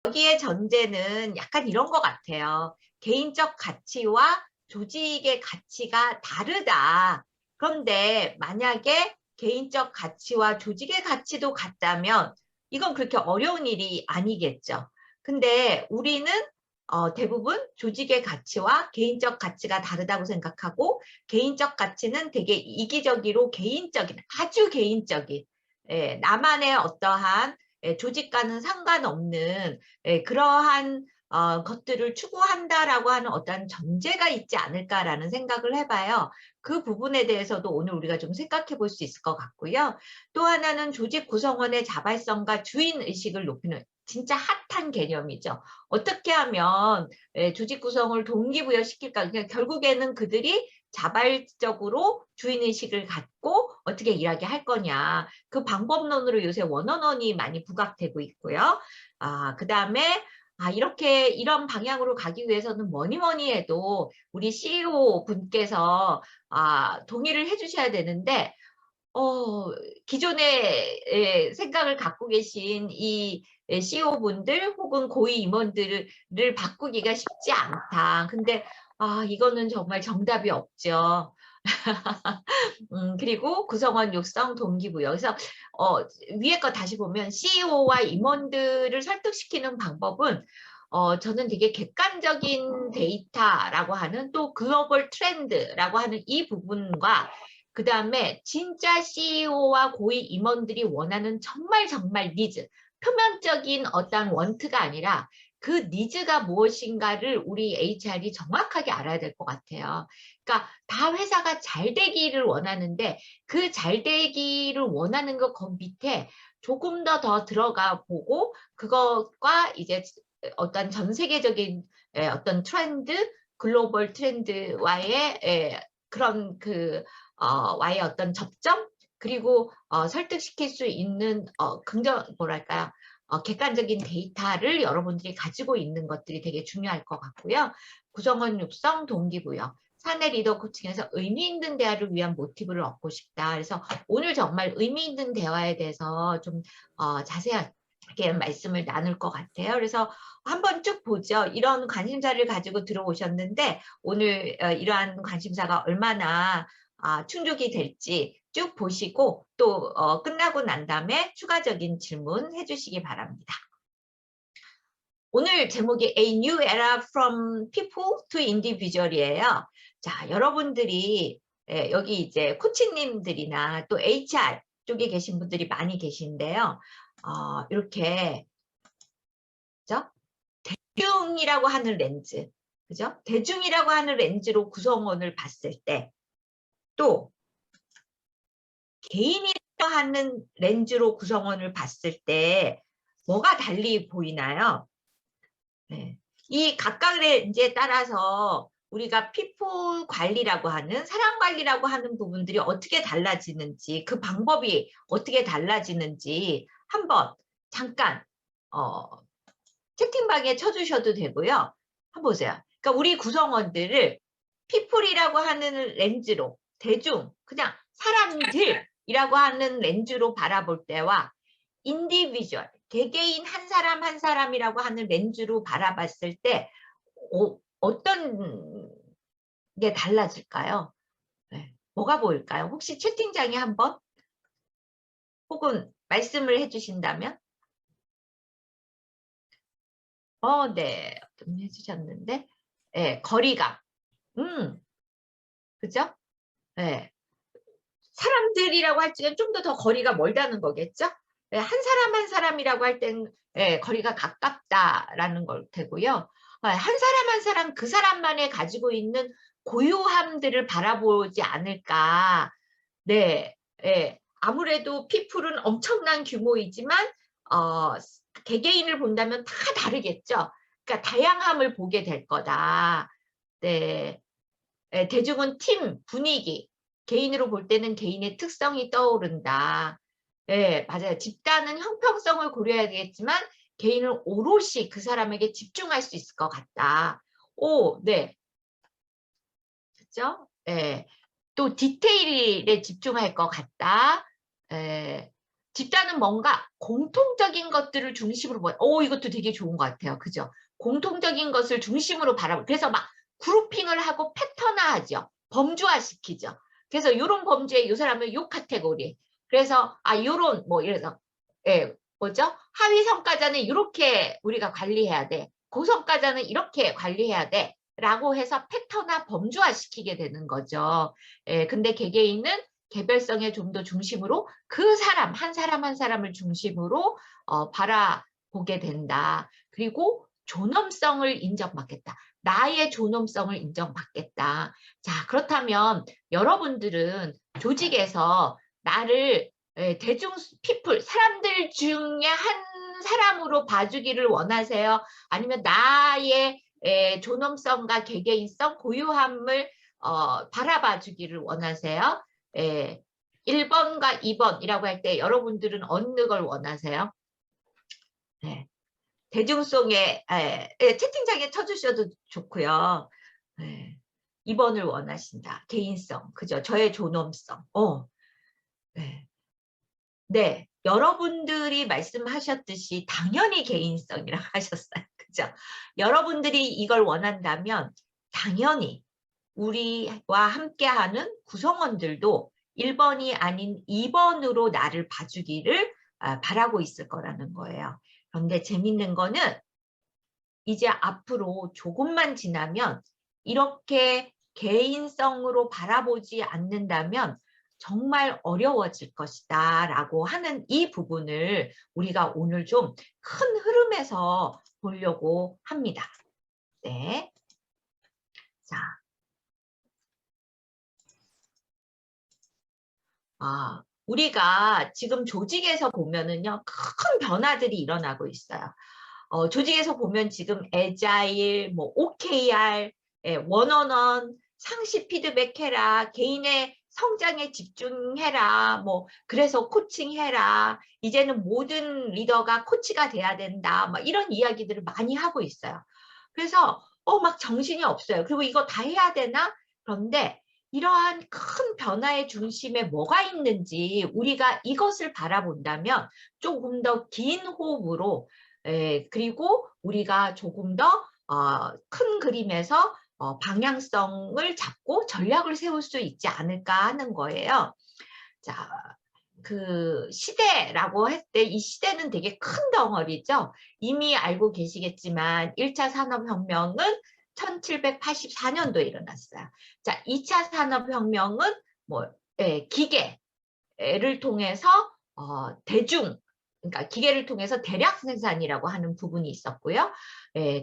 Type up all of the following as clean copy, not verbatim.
여기에 전제는 약간 이런 것 같아요. 개인적 가치와 조직의 가치가 다르다. 그런데 만약에 개인적 가치와 조직의 가치도 같다면 이건 그렇게 어려운 일이 아니겠죠. 근데 우리는 대부분 조직의 가치와 개인적 가치가 다르다고 생각하고 개인적 가치는 되게 이기적으로 개인적인, 아주 개인적인 나만의 어떠한 조직과는 상관없는 그러한 것들을 추구한다라고 하는 어떤 전제가 있지 않을까라는 생각을 해봐요. 그 부분에 대해서도 오늘 우리가 좀 생각해 볼 수 있을 것 같고요. 또 하나는 조직 구성원의 자발성과 주인의식을 높이는 진짜 핫한 개념이죠. 어떻게 하면 조직 구성을 동기부여시킬까? 그러니까 결국에는 그들이 자발적으로 주인의식을 갖고 어떻게 일하게 할 거냐. 그 방법론으로 요새 원어원이 많이 부각되고 있고요. 그다음에 이렇게 이런 방향으로 가기 위해서는 뭐니 해도 우리 CEO 분께서 동의를 해주셔야 되는데 기존의 생각을 갖고 계신 이 CEO 분들 혹은 고위 임원들을 바꾸기가 쉽지 않다. 근데 이거는 정말 정답이 없죠. 그리고 구성원 육성 동기부여. 그래서 위에 거 다시 보면 CEO와 임원들을 설득시키는 방법은 저는 되게 객관적인 데이터라고 하는 또 글로벌 트렌드라고 하는 이 부분과 그 다음에 진짜 CEO와 고위 임원들이 원하는 정말 니즈, 표면적인 어떤 원트가 아니라 그 니즈가 무엇인가를 우리 HR이 정확하게 알아야 될 것 같아요. 그러니까 다 회사가 잘 되기를 원하는데 그 잘 되기를 원하는 것 밑에 조금 더 들어가 보고 그것과 이제 어떤 전 세계적인 어떤 트렌드, 글로벌 트렌드와의 그런 와의 어떤 접점 그리고 설득시킬 수 있는 뭐랄까요? 객관적인 데이터를 여러분들이 가지고 있는 것들이 되게 중요할 것 같고요. 구성원 육성, 동기부여. 사내 리더 코칭에서 의미 있는 대화를 위한 모티브를 얻고 싶다. 그래서 오늘 정말 의미 있는 대화에 대해서 좀 자세하게 말씀을 나눌 것 같아요. 그래서 한번 쭉 보죠. 이런 관심사를 가지고 들어오셨는데 오늘 이러한 관심사가 얼마나 충족이 될지 쭉 보시고 또 끝나고 난 다음에 추가적인 질문 해주시기 바랍니다. 오늘 제목이 A New Era from People to Individual이에요. 자, 여러분들이 여기 이제 코치님들이나 또 HR 쪽에 계신 분들이 많이 계신데요. 이렇게 그죠? 대중이라고 하는 렌즈, 그죠? 대중이라고 하는 렌즈로 구성원을 봤을 때 또 개인이라고 하는 렌즈로 구성원을 봤을 때 뭐가 달리 보이나요? 네. 이 각각 렌즈에 따라서 우리가 피부 관리라고 하는 사람 관리라고 하는 부분들이 어떻게 달라지는지 그 방법이 어떻게 달라지는지 한번 잠깐 채팅방에 쳐주셔도 되고요. 한번 보세요. 그러니까 우리 구성원들을 피플이라고 하는 렌즈로 대중 그냥 사람들이라고 하는 렌즈로 바라볼 때와 인디비주얼 개개인 한 사람 한 사람이라고 하는 렌즈로 바라봤을 때 어떤 게 달라질까요? 네. 뭐가 보일까요? 혹시 채팅창에 한번 혹은 말씀을 해주신다면 네. 좀 해주셨는데 거리감 그죠? 네. 사람들이라고 할 적엔 좀 더 거리가 멀다는 거겠죠? 한 사람 한 사람이라고 할 땐 거리가 가깝다라는 걸 테고요. 한 사람 한 사람 그 사람만의 가지고 있는 고유함들을 바라보지 않을까. 네, 아무래도 피플은 엄청난 규모이지만 개개인을 본다면 다 다르겠죠. 그러니까 다양함을 보게 될 거다. 네, 대중은 팀, 분위기, 개인으로 볼 때는 개인의 특성이 떠오른다. 네, 맞아요. 집단은 형평성을 고려해야겠지만 개인은 오롯이 그 사람에게 집중할 수 있을 것 같다. 네. 그죠? 또 디테일에 집중할 것 같다. 집단은 뭔가 공통적인 것들을 중심으로 이것도 되게 좋은 것 같아요. 그죠? 공통적인 것을 중심으로 그래서 막 그룹핑을 하고 패턴화하죠. 범주화시키죠. 그래서 이런 범주에 이 사람은 요 카테고리. 그래서 요런 뭐 이래서 뭐죠? 하위 성과자는 이렇게 우리가 관리해야 돼. 고성과자는 이렇게 관리해야 돼. 라고 해서 패턴화 범주화시키게 되는 거죠. 근데 개개인은 개별성에 좀 더 중심으로 그 사람 한 사람을 중심으로 바라보게 된다. 그리고 존엄성을 인정받겠다. 나의 존엄성을 인정받겠다. 자, 그렇다면 여러분들은 조직에서 나를 대중 피플 사람들 중에 한 사람으로 봐주기를 원하세요? 아니면 나의 존엄성과 개개인성, 고유함을 바라봐주기를 원하세요? 1번과 2번이라고 할 때 여러분들은 어느 걸 원하세요? 네. 대중성에 채팅창에 쳐주셔도 좋고요. 2번을 원하신다. 개인성, 그죠? 저의 존엄성. 네. 네, 여러분들이 말씀하셨듯이 당연히 개인성이라고 하셨어요. 그죠? 여러분들이 이걸 원한다면 당연히 우리와 함께하는 구성원들도 1번이 아닌 2번으로 나를 봐주기를 바라고 있을 거라는 거예요. 그런데 재밌는 거는 이제 앞으로 조금만 지나면 이렇게 개인성으로 바라보지 않는다면 정말 어려워질 것이다 라고 하는 이 부분을 우리가 오늘 좀 큰 흐름에서 보려고 합니다. 네. 자. 우리가 지금 조직에서 보면은요, 큰 변화들이 일어나고 있어요. 조직에서 보면 지금 애자일, 뭐 OKR, 원원원, 상시 피드백해라, 개인의 성장에 집중해라, 뭐 그래서 코칭해라, 이제는 모든 리더가 코치가 돼야 된다, 막 이런 이야기들을 많이 하고 있어요. 그래서 막 정신이 없어요. 그리고 이거 다 해야 되나? 그런데 이러한 큰 변화의 중심에 뭐가 있는지 우리가 이것을 바라본다면 조금 더 긴 호흡으로 그리고 우리가 조금 더 큰 그림에서 방향성을 잡고 전략을 세울 수 있지 않을까 하는 거예요. 자, 그 시대라고 할 때 이 시대는 되게 큰 덩어리죠. 이미 알고 계시겠지만 1차 산업혁명은 1784년도에 일어났어요. 자, 2차 산업혁명은 뭐 기계를 통해서 그러니까 기계를 통해서 대량 생산이라고 하는 부분이 있었고요.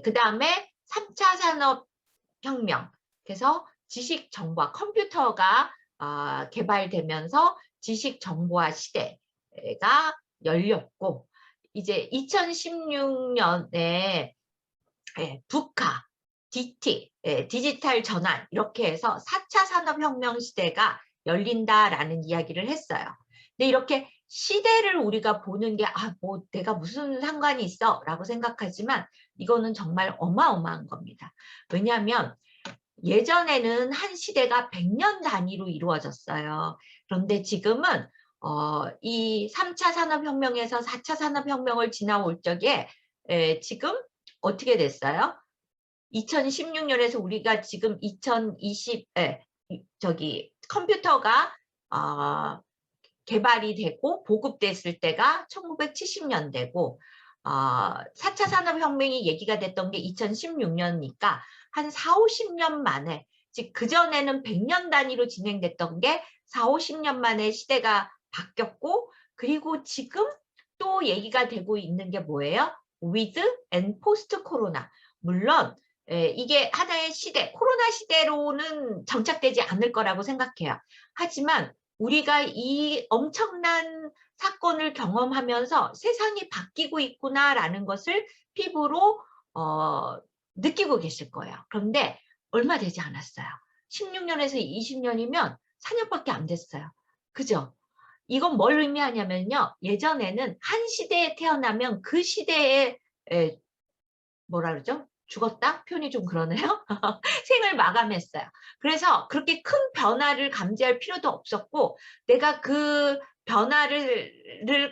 그 다음에 3차 산업혁명, 그래서 지식 정보화 컴퓨터가 개발되면서 지식 정보화 시대가 열렸고, 이제 2016년에 북카, DT, 디지털 전환 이렇게 해서 4차 산업혁명 시대가 열린다라는 이야기를 했어요. 근데 이렇게 시대를 우리가 보는 게 뭐 내가 무슨 상관이 있어 라고 생각하지만 이거는 정말 어마어마한 겁니다. 왜냐하면 예전에는 한 시대가 100년 단위로 이루어졌어요. 그런데 지금은 이 3차 산업혁명에서 4차 산업혁명을 지나올 적에 지금 어떻게 됐어요? 2016년에서 우리가 지금 2020 컴퓨터가 개발이 되고 보급됐을 때가 1970년대고 4차 산업혁명이 얘기가 됐던 게 2016년이니까 한 4, 50년 만에, 즉 그전에는 100년 단위로 진행됐던 게 4, 50년 만에 시대가 바뀌었고, 그리고 지금 또 얘기가 되고 있는 게 뭐예요? with and post 코로나. 물론 이게 하나의 시대, 코로나 시대로는 정착되지 않을 거라고 생각해요. 하지만 우리가 이 엄청난 사건을 경험하면서 세상이 바뀌고 있구나라는 것을 피부로 느끼고 계실 거예요. 그런데 얼마 되지 않았어요. 16년에서 20년이면 4년밖에 안 됐어요. 그죠? 이건 뭘 의미하냐면요. 예전에는 한 시대에 태어나면 그 시대에 뭐라 그러죠? 죽었다? 표현이 좀 그러네요. 생을 마감했어요. 그래서 그렇게 큰 변화를 감지할 필요도 없었고 내가 그 변화를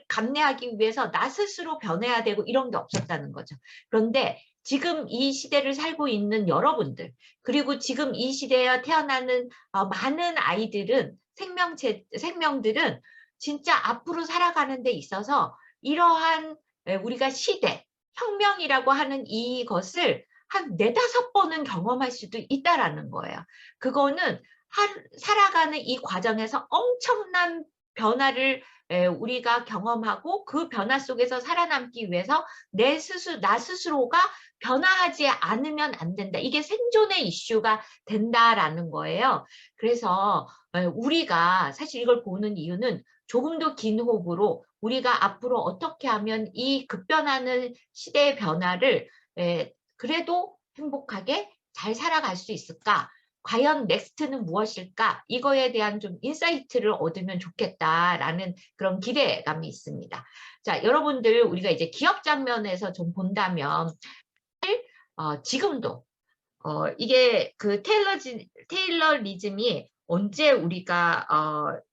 감내하기 위해서 나 스스로 변해야 되고 이런 게 없었다는 거죠. 그런데 지금 이 시대를 살고 있는 여러분들 그리고 지금 이 시대에 태어나는 많은 아이들은 생명들은 진짜 앞으로 살아가는 데 있어서 이러한 우리가 시대, 혁명이라고 하는 이것을 한 4~5번은 경험할 수도 있다라는 거예요. 그거는 살아가는 이 과정에서 엄청난 변화를 우리가 경험하고 그 변화 속에서 살아남기 위해서 나 스스로가 변화하지 않으면 안 된다. 이게 생존의 이슈가 된다라는 거예요. 그래서 우리가 사실 이걸 보는 이유는 조금 더 긴 호흡으로 우리가 앞으로 어떻게 하면 이 급변하는 시대의 변화를 그래도 행복하게 잘 살아갈 수 있을까? 과연 넥스트는 무엇일까? 이거에 대한 좀 인사이트를 얻으면 좋겠다라는 그런 기대감이 있습니다. 자, 여러분들 우리가 이제 기업 장면에서 좀 본다면 지금도 이게 그 테일러리즘이 언제 우리가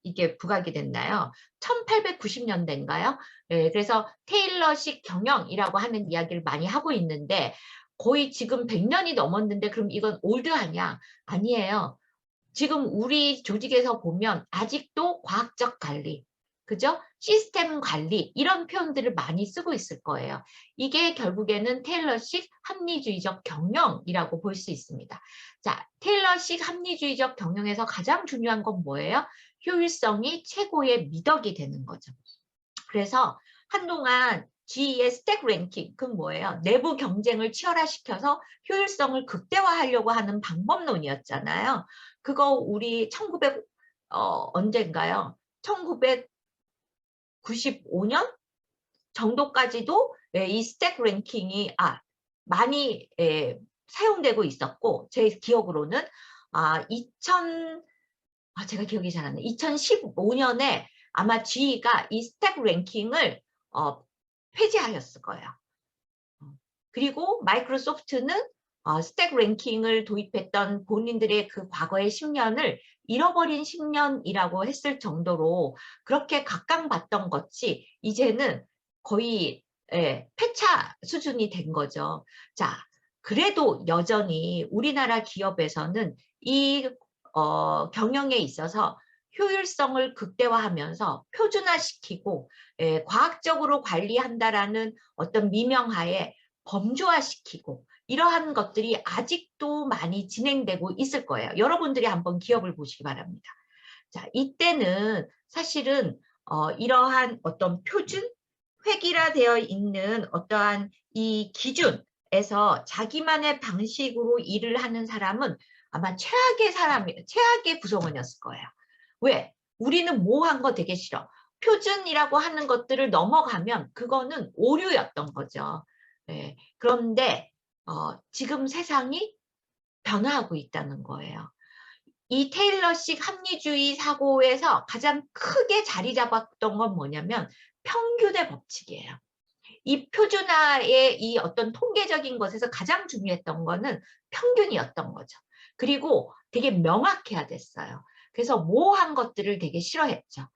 이게 부각이 됐나요? 1890년대인가요? 네, 그래서 테일러식 경영이라고 하는 이야기를 많이 하고 있는데 거의 지금 100년이 넘었는데 그럼 이건 올드하냐? 아니에요. 지금 우리 조직에서 보면 아직도 과학적 관리, 그죠? 시스템 관리 이런 표현들을 많이 쓰고 있을 거예요. 이게 결국에는 테일러식 합리주의적 경영이라고 볼 수 있습니다. 자, 테일러식 합리주의적 경영에서 가장 중요한 건 뭐예요? 효율성이 최고의 미덕이 되는 거죠. 그래서 한동안 GE의 스택 랭킹, 그건 뭐예요? 내부 경쟁을 치열화시켜서 효율성을 극대화하려고 하는 방법론이었잖아요. 그거 우리 언젠가요? 1995년 정도까지도 이 스택 랭킹이 많이 사용되고 있었고 제 기억으로는 2000 제가 기억이 잘 안 나요. 2015년에 아마 GE가 이 스택 랭킹을 폐지하였을 거예요. 그리고 마이크로소프트는 스택 랭킹을 도입했던 본인들의 그 과거의 10년을 잃어버린 10년이라고 했을 정도로 그렇게 각광받던 것이 이제는 거의 폐차 수준이 된 거죠. 자, 그래도 여전히 우리나라 기업에서는 이 경영에 있어서 효율성을 극대화하면서 표준화시키고 과학적으로 관리한다라는 어떤 미명하에 범주화시키고 이러한 것들이 아직도 많이 진행되고 있을 거예요. 여러분들이 한번 기업을 보시기 바랍니다. 자, 이때는 사실은 이러한 어떤 표준, 획일화되어 있는 어떠한 이 기준에서 자기만의 방식으로 일을 하는 사람은 아마 최악의 구성원이었을 거예요. 왜? 우리는 모호한 거 되게 싫어. 표준이라고 하는 것들을 넘어가면 그거는 오류였던 거죠. 네. 그런데 지금 세상이 변화하고 있다는 거예요. 이 테일러식 합리주의 사고에서 가장 크게 자리 잡았던 건 뭐냐면 평균의 법칙이에요. 이 표준화의 이 어떤 통계적인 것에서 가장 중요했던 거는 평균이었던 거죠. 그리고 되게 명확해야 됐어요. 그래서 모호한 것들을 되게 싫어했죠.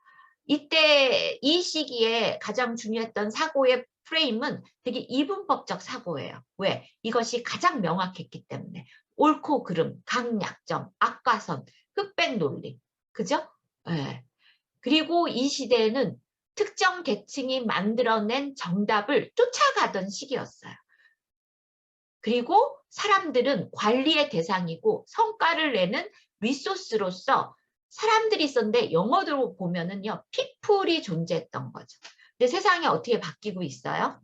이때 이 시기에 가장 중요했던 사고의 프레임은 되게 이분법적 사고예요. 왜? 이것이 가장 명확했기 때문에. 옳고 그름, 강약점, 악과선, 흑백 논리. 그죠? 네. 그리고 이 시대에는 특정 계층이 만들어낸 정답을 쫓아가던 시기였어요. 그리고 사람들은 관리의 대상이고 성과를 내는 리소스로서 사람들이 있었는데 영어로 보면은요, 피플이 존재했던 거죠. 근데 세상이 어떻게 바뀌고 있어요?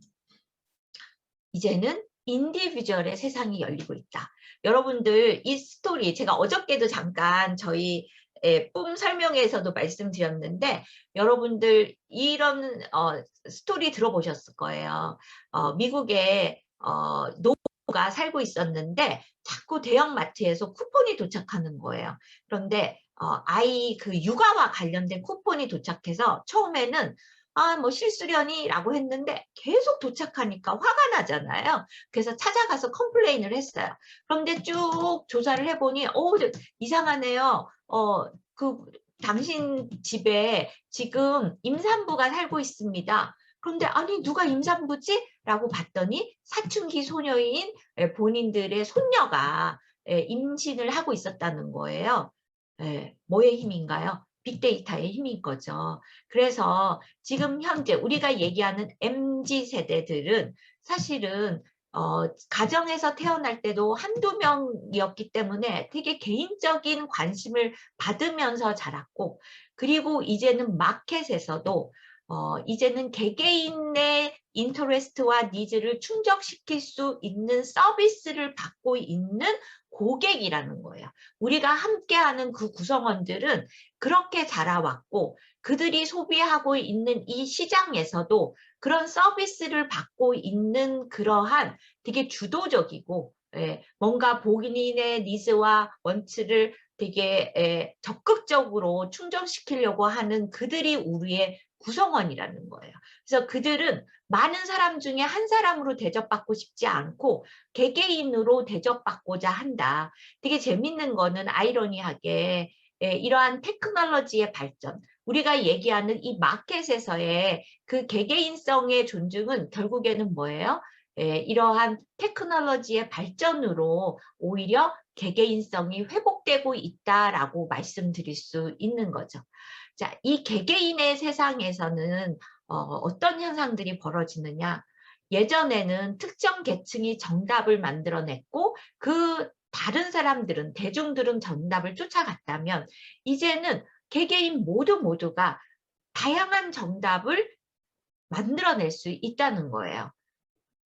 이제는 인디비주얼의 세상이 열리고 있다. 여러분들 이 스토리 제가 어저께도 잠깐 저희 뿜 설명회에서도 말씀드렸는데 여러분들 이런 스토리 들어보셨을 거예요. 미국의 노부가 살고 있었는데 자꾸 대형마트에서 쿠폰이 도착하는 거예요. 그런데 아이 그 육아와 관련된 쿠폰이 도착해서 처음에는 아, 뭐 실수련이라고 했는데 계속 도착하니까 화가 나잖아요. 그래서 찾아가서 컴플레인을 했어요. 그런데 쭉 조사를 해보니, 이상하네요. 그 당신 집에 지금 임산부가 살고 있습니다. 그런데 아니 누가 임산부지? 라고 봤더니 사춘기 소녀인 본인들의 손녀가 임신을 하고 있었다는 거예요. 뭐의 힘인가요? 빅데이터의 힘인 거죠. 그래서 지금 현재 우리가 얘기하는 MZ 세대들은 사실은 가정에서 태어날 때도 한두 명이었기 때문에 되게 개인적인 관심을 받으면서 자랐고, 그리고 이제는 마켓에서도 이제는 개개인의 인터레스트와 니즈를 충족시킬 수 있는 서비스를 받고 있는 고객이라는 거예요. 우리가 함께하는 그 구성원들은 그렇게 자라왔고, 그들이 소비하고 있는 이 시장에서도 그런 서비스를 받고 있는 그러한 되게 주도적이고, 뭔가 본인의 니즈와 원칙을 되게 적극적으로 충족시키려고 하는 그들이 우리의 구성원이라는 거예요. 그래서 그들은 많은 사람 중에 한 사람으로 대접받고 싶지 않고 개개인으로 대접받고자 한다. 되게 재밌는 거는 아이러니하게 이러한 테크놀로지의 발전, 우리가 얘기하는 이 마켓에서의 그 개개인성의 존중은 결국에는 뭐예요? 이러한 테크놀로지의 발전으로 오히려 개개인성이 회복되고 있다라고 말씀드릴 수 있는 거죠. 자, 이 개개인의 세상에서는 어떤 현상들이 벌어지느냐? 예전에는 특정 계층이 정답을 만들어냈고 그 다른 사람들은, 대중들은 정답을 쫓아갔다면 이제는 개개인 모두가 다양한 정답을 만들어낼 수 있다는 거예요.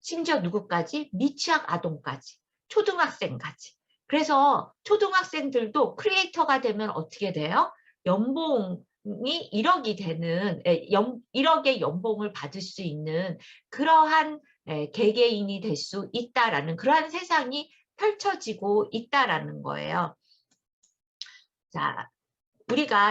심지어 누구까지? 미취학 아동까지, 초등학생까지. 그래서 초등학생들도 크리에이터가 되면 어떻게 돼요? 연봉이 1억이 되는, 1억의 연봉을 받을 수 있는 그러한 개개인이 될 수 있다라는 그러한 세상이 펼쳐지고 있다라는 거예요. 자,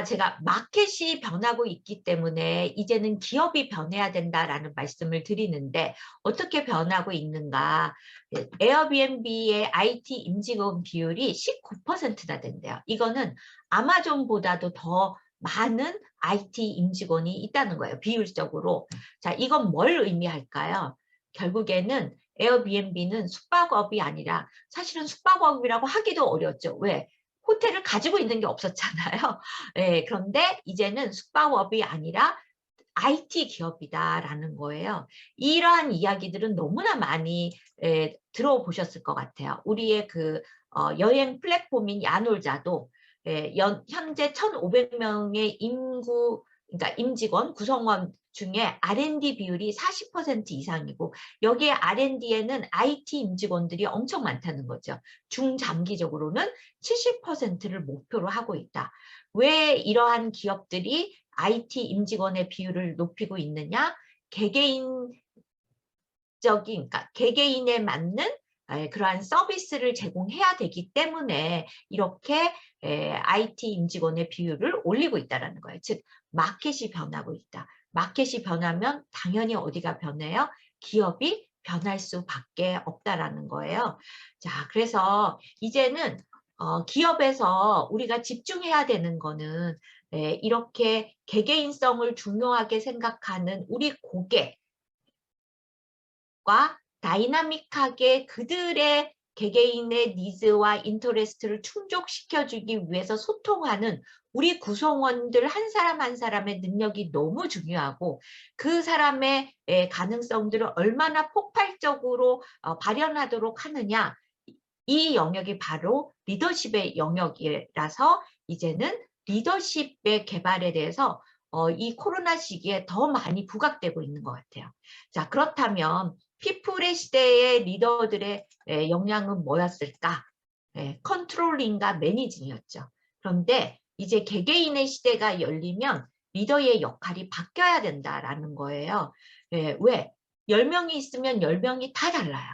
제가 마켓이 변하고 있기 때문에 이제는 기업이 변해야 된다라는 말씀을 드리는데 어떻게 변하고 있는가? 에어비앤비의 IT 임직원 비율이 19%나 된대요. 이거는 아마존보다도 더 많은 IT 임직원이 있다는 거예요. 비율적으로. 자, 이건 뭘 의미할까요? 결국에는 에어비앤비는 숙박업이 아니라, 사실은 숙박업이라고 하기도 어렵죠. 왜? 호텔을 가지고 있는 게 없었잖아요. 그런데 이제는 숙박업이 아니라 IT 기업이다라는 거예요. 이러한 이야기들은 너무나 많이 들어보셨을 것 같아요. 우리의 그 여행 플랫폼인 야놀자도 현재 1,500명의 그러니까 임직원, 구성원 중에 R&D 비율이 40% 이상이고, 여기에 R&D에는 IT 임직원들이 엄청 많다는 거죠. 중장기적으로는 70%를 목표로 하고 있다. 왜 이러한 기업들이 IT 임직원의 비율을 높이고 있느냐? 그러니까 개개인에 맞는 그러한 서비스를 제공해야 되기 때문에 이렇게 IT 임직원의 비율을 올리고 있다는 거예요. 즉, 마켓이 변하고 있다. 마켓이 변하면 당연히 어디가 변해요? 기업이 변할 수밖에 없다라는 거예요. 자, 그래서 이제는 기업에서 우리가 집중해야 되는 거는 이렇게 개개인성을 중요하게 생각하는 우리 고객과 다이나믹하게 그들의 개개인의 니즈와 인터레스트를 충족시켜주기 위해서 소통하는 우리 구성원들 한 사람 한 사람의 능력이 너무 중요하고, 그 사람의 가능성들을 얼마나 폭발적으로 발현하도록 하느냐, 이 영역이 바로 리더십의 영역이라서 이제는 리더십의 개발에 대해서 이 코로나 시기에 더 많이 부각되고 있는 것 같아요. 자, 그렇다면 피플의 시대의 리더들의 역량은 뭐였을까? 컨트롤링과 매니징이었죠. 그런데 이제 개개인의 시대가 열리면 리더의 역할이 바뀌어야 된다라는 거예요. 왜? 10명이 있으면 10명이 다 달라요.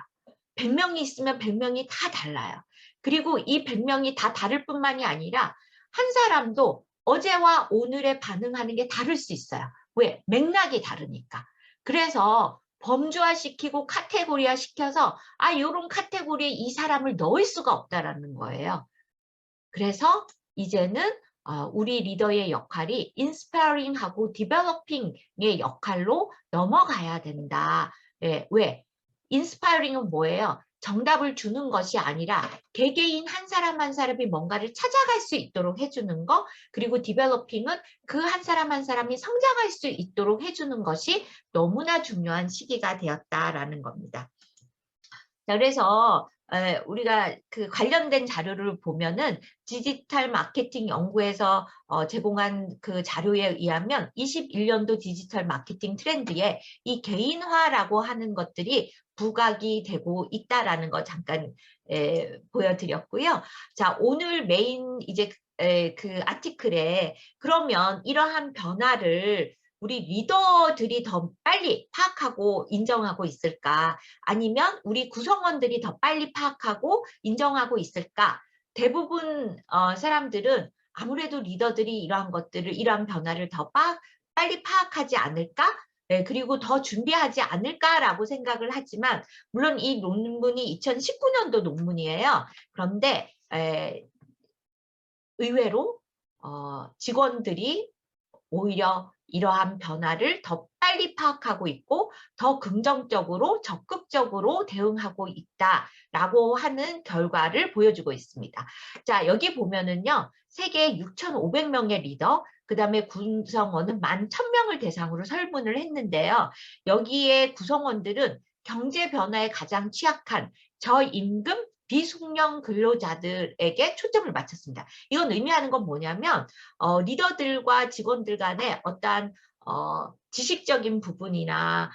100명이 있으면 100명이 다 달라요. 그리고 이 100명이 다 다를 뿐만이 아니라 한 사람도 어제와 오늘에 반응하는 게 다를 수 있어요. 왜? 맥락이 다르니까. 그래서 범주화시키고 카테고리화 시켜서 요런 카테고리에 이 사람을 넣을 수가 없다라는 거예요. 그래서 이제는 우리 리더의 역할이 인스파이링하고 디벨로핑의 역할로 넘어가야 된다. 예, 왜? 인스파이링은 뭐예요? 정답을 주는 것이 아니라 개개인 한 사람 한 사람이 뭔가를 찾아갈 수 있도록 해주는 거, 그리고 디벨로핑은 그 한 사람 한 사람이 성장할 수 있도록 해주는 것이 너무나 중요한 시기가 되었다라는 겁니다. 자, 그래서 우리가 그 관련된 자료를 보면은 디지털 마케팅 연구에서 제공한 그 자료에 의하면 21년도 디지털 마케팅 트렌드에 이 개인화라고 하는 것들이 부각이 되고 있다라는 거 잠깐 보여드렸고요. 자, 오늘 메인 이제 그 아티클에 그러면 이러한 변화를 우리 리더들이 더 빨리 파악하고 인정하고 있을까? 아니면 우리 구성원들이 더 빨리 파악하고 인정하고 있을까? 대부분 사람들은 아무래도 리더들이 이러한 것들을, 이러한 변화를 더 빨리 파악하지 않을까? 네, 그리고 더 준비하지 않을까라고 생각을 하지만, 물론 이 논문이 2019년도 논문이에요. 그런데 의외로 직원들이 오히려 이러한 변화를 더 빨리 파악하고 있고 더 긍정적으로 적극적으로 대응하고 있다라고 하는 결과를 보여주고 있습니다. 자, 여기 보면은요. 세계 6,500명의 리더, 그 다음에 구성원은 11,000명을 대상으로 설문을 했는데요. 여기에 구성원들은 경제 변화에 가장 취약한 저임금 비숙련 근로자들에게 초점을 맞췄습니다. 이건 의미하는 건 뭐냐면 리더들과 직원들 간에 어떠한 지식적인 부분이나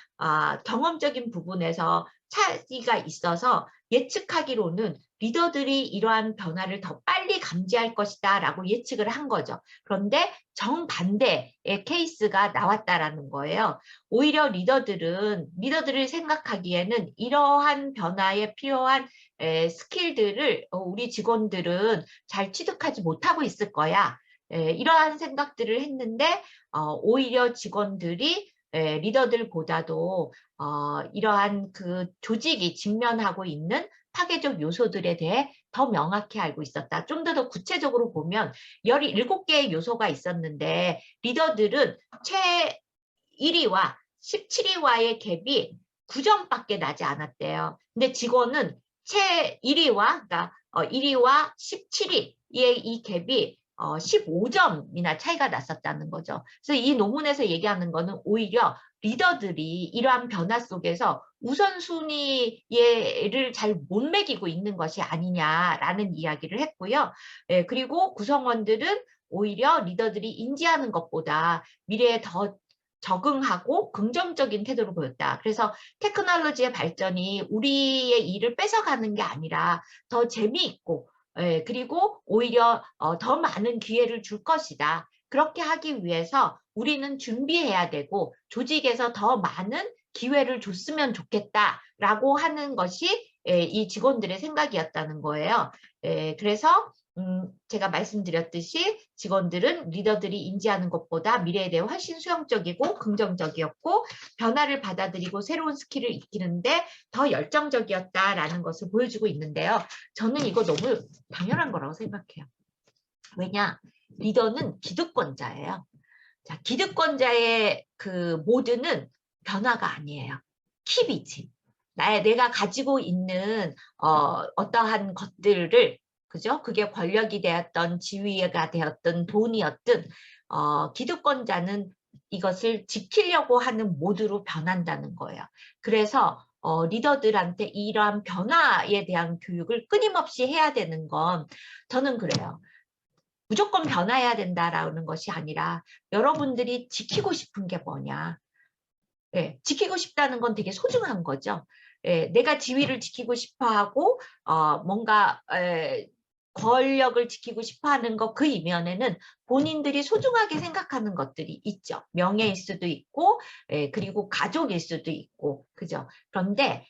경험적인 부분에서 차이가 있어서 예측하기로는 리더들이 이러한 변화를 더 빨리 감지할 것이다 라고 예측을 한 거죠. 그런데 정반대의 케이스가 나왔다라는 거예요. 오히려 리더들을 생각하기에는 이러한 변화에 필요한 스킬들을 우리 직원들은 잘 취득하지 못하고 있을 거야. 이러한 생각들을 했는데 오히려 직원들이 리더들보다도 이러한 그 조직이 직면하고 있는 파괴적 요소들에 대해 더 명확히 알고 있었다. 좀 더 구체적으로 보면 17개의 요소가 있었는데 리더들은 최 1위와 17위와의 갭이 9점밖에 나지 않았대요. 근데 직원은 최 1위와 그러니까 1위와 17위의 이 갭이 15점이나 차이가 났었다는 거죠. 그래서 이 논문에서 얘기하는 거는 오히려 리더들이 이러한 변화 속에서 우선순위를 잘 못 매기고 있는 것이 아니냐라는 이야기를 했고요. 그리고 구성원들은 오히려 리더들이 인지하는 것보다 미래에 더 적응하고 긍정적인 태도를 보였다. 그래서 테크놀로지의 발전이 우리의 일을 뺏어가는 게 아니라 더 재미있고 그리고 오히려 더 많은 기회를 줄 것이다. 그렇게 하기 위해서 우리는 준비해야 되고 조직에서 더 많은 기회를 줬으면 좋겠다라고 하는 것이 이 직원들의 생각이었다는 거예요. 그래서 제가 말씀드렸듯이 직원들은 리더들이 인지하는 것보다 미래에 대해 훨씬 수용적이고 긍정적이었고 변화를 받아들이고 새로운 스킬을 익히는데 더 열정적이었다라는 것을 보여주고 있는데요. 저는 이거 너무 당연한 거라고 생각해요. 왜냐? 리더는 기득권자예요. 자, 기득권자의 그 모드는 변화가 아니에요. 킵이지. 내가 가지고 있는 어떠한 것들을 그죠? 그게 권력이 되었던 지위가 되었던 돈이었든 기득권자는 이것을 지키려고 하는 모드로 변한다는 거예요. 그래서 리더들한테 이러한 변화에 대한 교육을 끊임없이 해야 되는 건 저는 그래요. 무조건 변화해야 된다라는 것이 아니라 여러분들이 지키고 싶은 게 뭐냐. 지키고 싶다는 건 되게 소중한 거죠. 내가 지위를 지키고 싶어 하고 뭔가 권력을 지키고 싶어 하는 것 그 이면에는 본인들이 소중하게 생각하는 것들이 있죠. 명예일 수도 있고 그리고 가족일 수도 있고 그죠. 그런데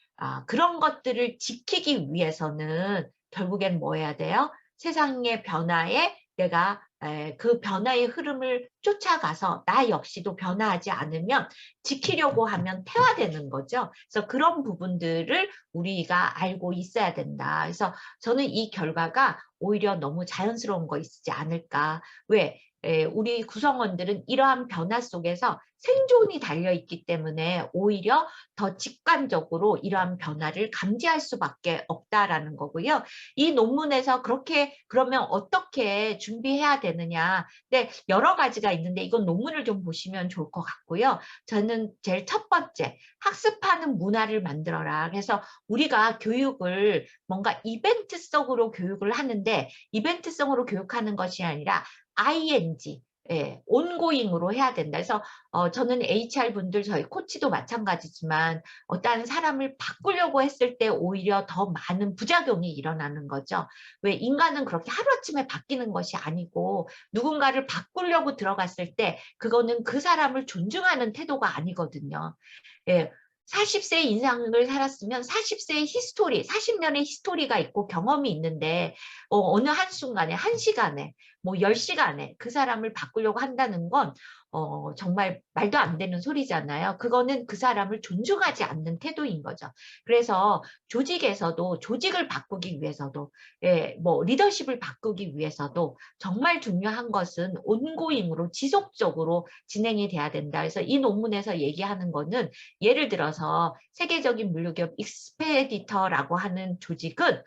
그런 것들을 지키기 위해서는 결국엔 뭐 해야 돼요? 세상의 변화에 내가 그 변화의 흐름을 쫓아가서 나 역시도 변화하지 않으면 지키려고 하면 태화되는 거죠. 그래서 그런 부분들을 우리가 알고 있어야 된다. 그래서 저는 이 결과가 오히려 너무 자연스러운 거 있지 않을까. 왜? 우리 구성원들은 이러한 변화 속에서 생존이 달려있기 때문에 오히려 더 직관적으로 이러한 변화를 감지할 수밖에 없다라는 거고요. 이 논문에서 그렇게 그러면 어떻게 준비해야 되느냐. 네, 여러 가지가 있는데 이건 논문을 좀 보시면 좋을 것 같고요. 저는 제일 첫 번째, 학습하는 문화를 만들어라. 그래서 우리가 교육을 뭔가 이벤트성으로 교육을 하는데 이벤트성으로 교육하는 것이 아니라 ING, 온고잉으로 해야 된다. 그래서 저는 HR 분들 저희 코치도 마찬가지지만 어떤 사람을 바꾸려고 했을 때 오히려 더 많은 부작용이 일어나는 거죠. 왜 인간은 그렇게 하루아침에 바뀌는 것이 아니고 누군가를 바꾸려고 들어갔을 때 그거는 그 사람을 존중하는 태도가 아니거든요. 예, 40세 인생을 살았으면 40세의 히스토리, 40년의 히스토리가 있고 경험이 있는데 어느 한순간에, 한 시간에, 뭐 10시간에 그 사람을 바꾸려고 한다는 건 정말 말도 안 되는 소리잖아요. 그거는 그 사람을 존중하지 않는 태도인 거죠. 그래서 조직에서도 조직을 바꾸기 위해서도 뭐 리더십을 바꾸기 위해서도 정말 중요한 것은 온고잉으로 지속적으로 진행이 돼야 된다. 그래서 이 논문에서 얘기하는 거는 예를 들어서 세계적인 물류기업 익스페디터라고 하는 조직은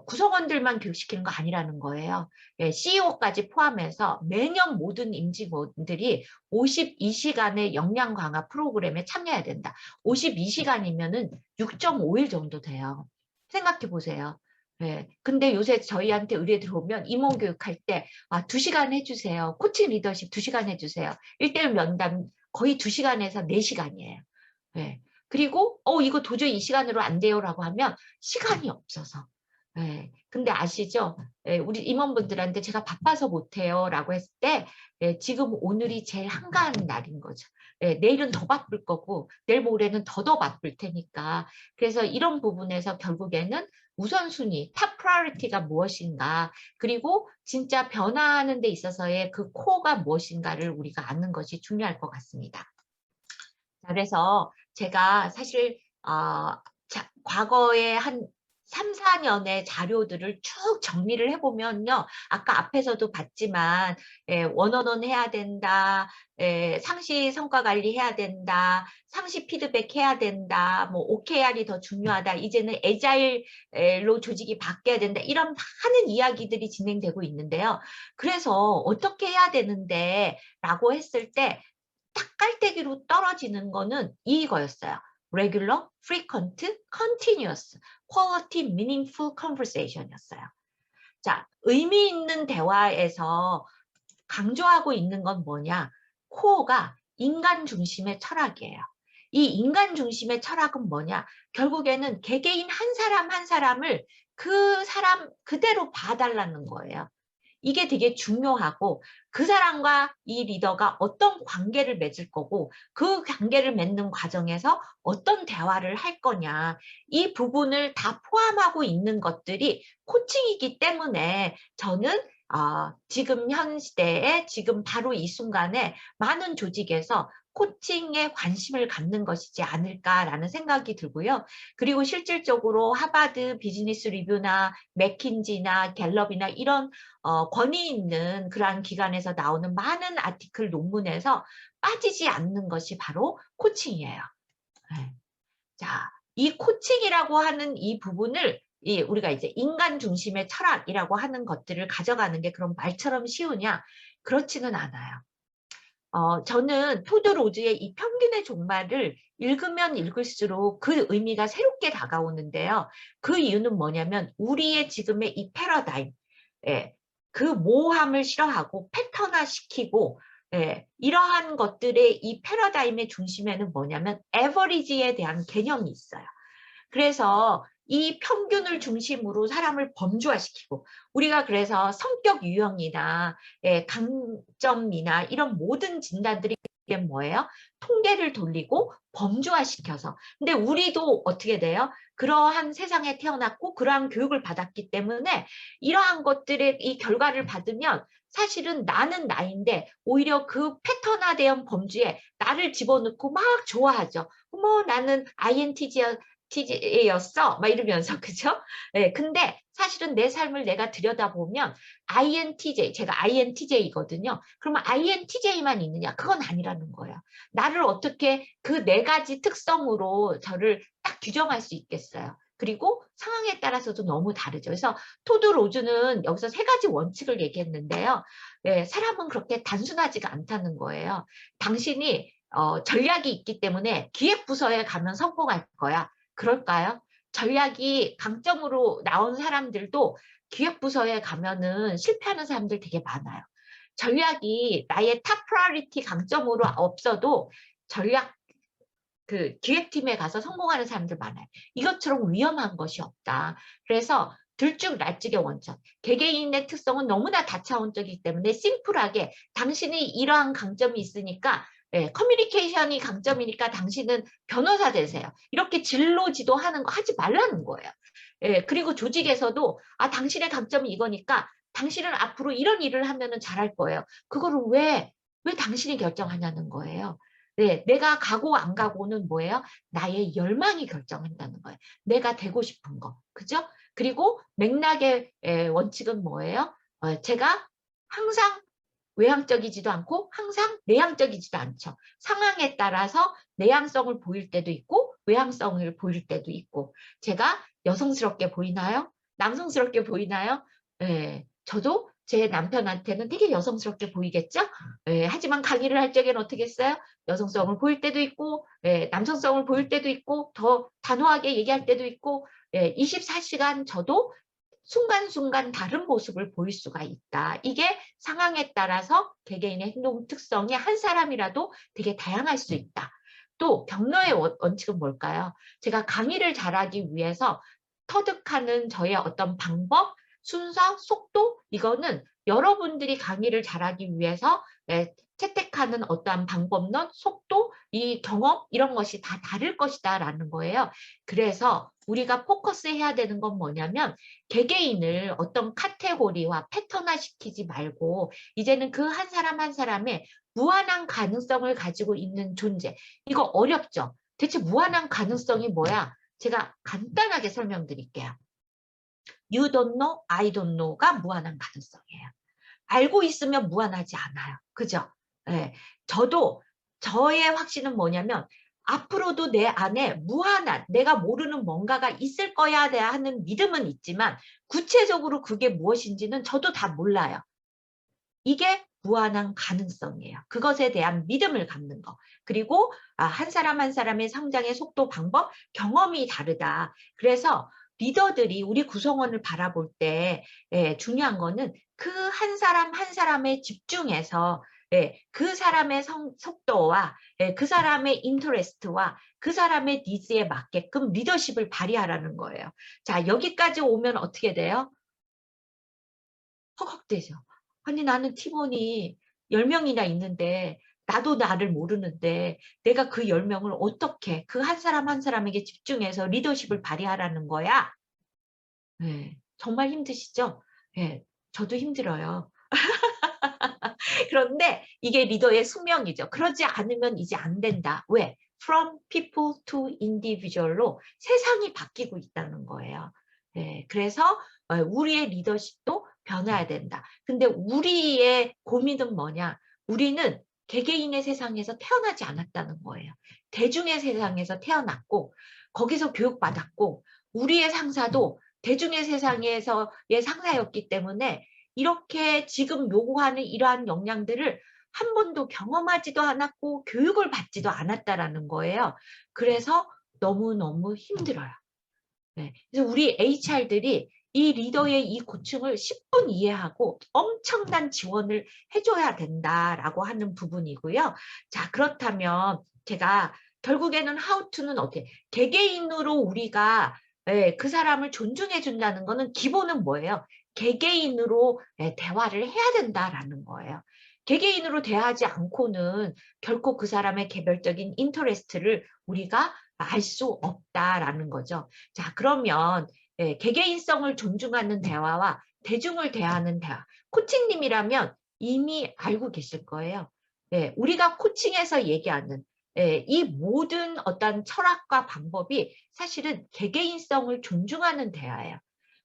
구성원들만 교육시키는 거 아니라는 거예요. CEO까지 포함해서 매년 모든 임직원들이 52시간의 역량 강화 프로그램에 참여해야 된다. 52시간이면은 6.5일 정도 돼요. 생각해 보세요. 근데 요새 저희한테 의뢰 들어오면 임원교육할 때 2시간 해주세요. 코칭 리더십 2시간 해주세요. 1:1 면담 거의 2시간에서 4시간이에요. 그리고 이거 도저히 이 시간으로 안 돼요라고 하면 시간이 없어서. 근데 아시죠? 우리 임원분들한테 제가 바빠서 못해요 라고 했을 때 지금 오늘이 제일 한가한 날인 거죠. 내일은 더 바쁠 거고 내일 모레는 더 바쁠 테니까. 그래서 이런 부분에서 결국에는 우선순위, 탑 프라이어리티가 무엇인가, 그리고 진짜 변화하는 데 있어서의 그 코어가 무엇인가를 우리가 아는 것이 중요할 것 같습니다. 그래서 제가 사실 과거에 한 3, 4년의 자료들을 쭉 정리를 해보면요. 아까 앞에서도 봤지만 원어원 해야 된다. 상시 성과 관리해야 된다. 상시 피드백 해야 된다. 뭐 OKR이 더 중요하다. 이제는 애자일로 조직이 바뀌어야 된다. 이런 많은 이야기들이 진행되고 있는데요. 그래서 어떻게 해야 되는데 라고 했을 때 딱 깔때기로 떨어지는 거는 이거였어요. regular, frequent, continuous, quality, meaningful conversation이었어요. 자, 의미 있는 대화에서 강조하고 있는 건 뭐냐? 코어가 인간 중심의 철학이에요. 이 인간 중심의 철학은 뭐냐? 결국에는 개개인 한 사람 한 사람을 그 사람 그대로 봐달라는 거예요. 이게 되게 중요하고 그 사람과 이 리더가 어떤 관계를 맺을 거고 그 관계를 맺는 과정에서 어떤 대화를 할 거냐, 이 부분을 다 포함하고 있는 것들이 코칭이기 때문에 저는 지금 현 시대에 지금 바로 이 순간에 많은 조직에서 코칭에 관심을 갖는 것이지 않을까라는 생각이 들고요. 그리고 실질적으로 하버드 비즈니스 리뷰나 맥킨지나 갤럽이나 이런 권위 있는 그러한 기관에서 나오는 많은 아티클 논문에서 빠지지 않는 것이 바로 코칭이에요. 자, 이 코칭이라고 하는 이 부분을 우리가 이제 인간 중심의 철학이라고 하는 것들을 가져가는 게 그럼 말처럼 쉬우냐? 그렇지는 않아요. 저는 토드 로즈의 이 평균의 종말을 읽으면 읽을수록 그 의미가 새롭게 다가오는데요. 그 이유는 뭐냐면 우리의 지금의 이 패러다임, 그 모호함을 싫어하고 패턴화시키고 이러한 것들의 이 패러다임의 중심에는 뭐냐면 에버리지에 대한 개념이 있어요. 그래서 이 평균을 중심으로 사람을 범주화시키고 우리가 그래서 성격 유형이나 강점이나 이런 모든 진단들이 결국엔 뭐예요? 통계를 돌리고 범주화시켜서. 근데 우리도 어떻게 돼요? 그러한 세상에 태어났고 그러한 교육을 받았기 때문에 이러한 것들의 이 결과를 받으면 사실은 나는 나인데 오히려 그 패턴화된 범주에 나를 집어넣고 막 좋아하죠. 어머 나는 INTJ였어 막 이러면서 그죠? 네, 근데 사실은 내 삶을 내가 들여다보면 INTJ, 제가 INTJ거든요. 그러면 INTJ만 있느냐? 그건 아니라는 거예요. 나를 어떻게 그 네 가지 특성으로 저를 딱 규정할 수 있겠어요. 그리고 상황에 따라서도 너무 다르죠. 그래서 토드 로즈는 여기서 세 가지 원칙을 얘기했는데요. 네, 사람은 그렇게 단순하지가 않다는 거예요. 당신이 전략이 있기 때문에 기획부서에 가면 성공할 거야. 그럴까요? 전략이 강점으로 나온 사람들도 기획부서에 가면은 실패하는 사람들 되게 많아요. 전략이 나의 탑 프라이어리티 강점으로 없어도 전략 그 기획팀에 가서 성공하는 사람들 많아요. 이것처럼 위험한 것이 없다. 그래서 들쭉날쭉의 원천. 개개인의 특성은 너무나 다차원적이기 때문에 심플하게 당신이 이러한 강점이 있으니까 커뮤니케이션이 강점이니까 당신은 변호사 되세요. 이렇게 진로 지도하는 거 하지 말라는 거예요. 그리고 조직에서도 당신의 강점이 이거니까 당신은 앞으로 이런 일을 하면 잘할 거예요. 그거를 왜 당신이 결정하냐는 거예요. 네, 내가 가고 안 가고는 뭐예요? 나의 열망이 결정한다는 거예요. 내가 되고 싶은 거. 그죠? 그리고 맥락의 원칙은 뭐예요? 제가 항상 외향적이지도 않고 항상 내향적이지도 않죠. 상황에 따라서 내향성을 보일 때도 있고 외향성을 보일 때도 있고 제가 여성스럽게 보이나요? 남성스럽게 보이나요? 저도 제 남편한테는 되게 여성스럽게 보이겠죠? 하지만 강의를 할 적에는 어떻게 했어요? 여성성을 보일 때도 있고 남성성을 보일 때도 있고 더 단호하게 얘기할 때도 있고 24시간 저도 순간순간 다른 모습을 보일 수가 있다. 이게 상황에 따라서 개개인의 행동 특성이 한 사람이라도 되게 다양할 수 있다. 또 격려의 원칙은 뭘까요? 제가 강의를 잘하기 위해서 터득하는 저의 어떤 방법, 순서, 속도 이거는 여러분들이 강의를 잘하기 위해서 채택하는 어떠한 방법론, 속도, 이 경험 이런 것이 다 다를 것이다 라는 거예요. 그래서 우리가 포커스해야 되는 건 뭐냐면 개개인을 어떤 카테고리와 패턴화시키지 말고 이제는 그 한 사람 한 사람의 무한한 가능성을 가지고 있는 존재. 이거 어렵죠? 대체 무한한 가능성이 뭐야? 제가 간단하게 설명드릴게요. You don't know, I don't know가 무한한 가능성이에요. 알고 있으면 무한하지 않아요. 그죠? 네. 저도 저의 확신은 뭐냐면 앞으로도 내 안에 무한한 내가 모르는 뭔가가 있을 거야 하는 믿음은 있지만 구체적으로 그게 무엇인지는 저도 다 몰라요. 이게 무한한 가능성이에요. 그것에 대한 믿음을 갖는 거. 그리고 한 사람 한 사람의 성장의 속도, 방법, 경험이 다르다. 그래서 리더들이 우리 구성원을 바라볼 때 중요한 거는 그 한 사람 한 사람에 집중해서 그 사람의 속도와 그 사람의 인터레스트와 그 사람의 니즈에 맞게끔 리더십을 발휘하라는 거예요. 자, 여기까지 오면 어떻게 돼요? 헉헉대죠. 아니 나는 팀원이 10명이나 있는데 나도 나를 모르는데 내가 그 10명을 어떻게 그 한 사람 한 사람에게 집중해서 리더십을 발휘하라는 거야? 정말 힘드시죠? 저도 힘들어요. 그런데 이게 리더의 숙명이죠. 그러지 않으면 이제 안 된다. 왜? From people to individual로 세상이 바뀌고 있다는 거예요. 그래서 우리의 리더십도 변화해야 된다. 근데 우리의 고민은 뭐냐? 우리는 개개인의 세상에서 태어나지 않았다는 거예요. 대중의 세상에서 태어났고 거기서 교육받았고 우리의 상사도 대중의 세상에서의 상사였기 때문에 이렇게 지금 요구하는 이러한 역량들을 한 번도 경험하지도 않았고 교육을 받지도 않았다라는 거예요. 그래서 너무너무 힘들어요. 그래서 우리 HR들이 이 리더의 이 고충을 10분 이해하고 엄청난 지원을 해줘야 된다라고 하는 부분이고요. 자, 그렇다면 제가 결국에는 how to는 어떻게 개개인으로 우리가 그 사람을 존중해 준다는 거는 기본은 뭐예요? 개개인으로 대화를 해야 된다라는 거예요. 개개인으로 대하지 않고는 결코 그 사람의 개별적인 인터레스트를 우리가 알 수 없다라는 거죠. 자, 그러면 개개인성을 존중하는 대화와 대중을 대하는 대화. 코치님이라면 이미 알고 계실 거예요. 우리가 코칭에서 얘기하는 이 모든 어떤 철학과 방법이 사실은 개개인성을 존중하는 대화예요.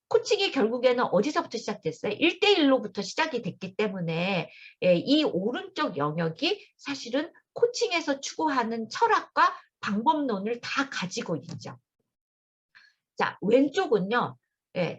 코칭이 결국에는 어디서부터 시작됐어요? 1대1로부터 시작이 됐기 때문에 이 오른쪽 영역이 사실은 코칭에서 추구하는 철학과 방법론을 다 가지고 있죠. 자, 왼쪽은요.